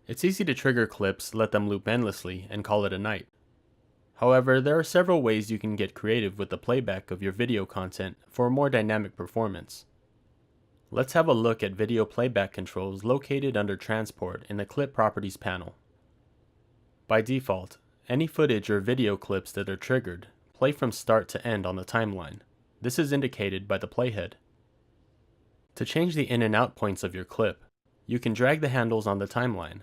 It's easy to trigger clips, let them loop endlessly, and call it a night. However, there are several ways you can get creative with the playback of your video content for a more dynamic performance. Let's have a look at video playback controls located under Transport in the Clip Properties panel. By default, any footage or video clips that are triggered play from start to end on the timeline. This is indicated by the playhead. To change the in and out points of your clip, you can drag the handles on the timeline.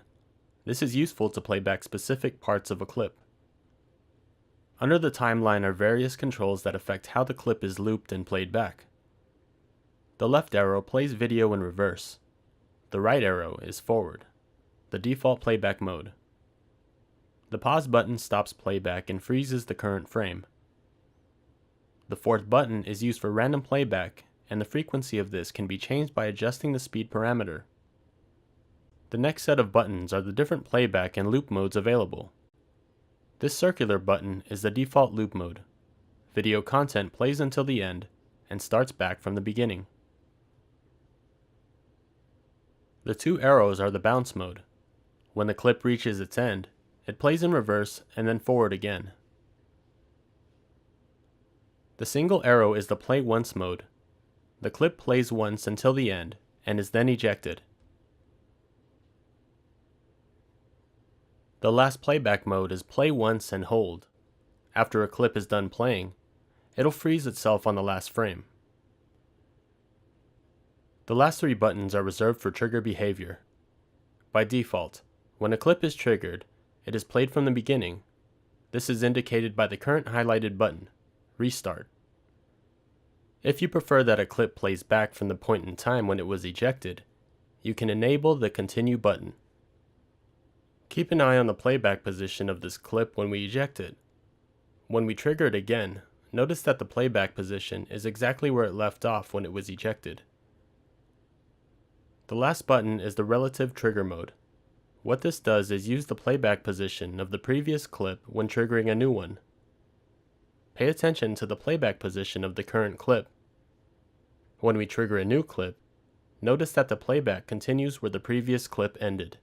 This is useful to play back specific parts of a clip. Under the timeline are various controls that affect how the clip is looped and played back. The left arrow plays video in reverse. The right arrow is forward, the default playback mode. The pause button stops playback and freezes the current frame. The fourth button is used for random playback, and the frequency of this can be changed by adjusting the speed parameter. The next set of buttons are the different playback and loop modes available. This circular button is the default loop mode. Video content plays until the end and starts back from the beginning. The two arrows are the bounce mode. When the clip reaches its end, it plays in reverse and then forward again. The single arrow is the play once mode. The clip plays once until the end and is then ejected. The last playback mode is play once and hold. After a clip is done playing, it'll freeze itself on the last frame. The last three buttons are reserved for trigger behavior. By default, when a clip is triggered, it is played from the beginning. This is indicated by the current highlighted button, Restart. If you prefer that a clip plays back from the point in time when it was ejected, you can enable the Continue button. Keep an eye on the playback position of this clip when we eject it. When we trigger it again, notice that the playback position is exactly where it left off when it was ejected. The last button is the Relative Trigger mode. What this does is use the playback position of the previous clip when triggering a new one. Pay attention to the playback position of the current clip. When we trigger a new clip, notice that the playback continues where the previous clip ended.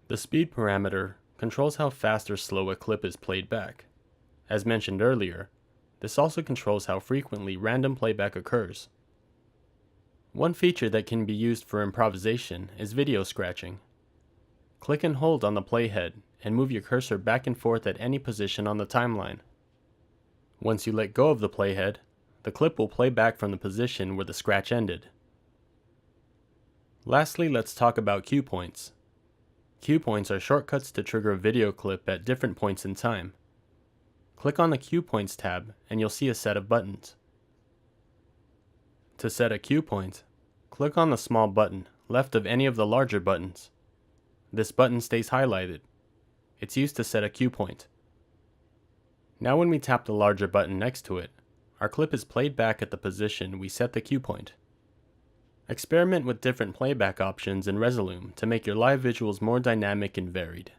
The speed parameter controls how fast or slow a clip is played back. As mentioned earlier, this also controls how frequently random playback occurs. One feature that can be used for improvisation is video scratching. Click and hold on the playhead and move your cursor back and forth at any position on the timeline. Once you let go of the playhead, the clip will play back from the position where the scratch ended. Lastly, let's talk about cue points. Cue points are shortcuts to trigger a video clip at different points in time. Click on the Cue Points tab and you'll see a set of buttons. To set a cue point, click on the small button left of any of the larger buttons. This button stays highlighted. It's used to set a cue point. Now when we tap the larger button next to it, our clip is played back at the position we set the cue point. Experiment with different playback options in Resolume to make your live visuals more dynamic and varied.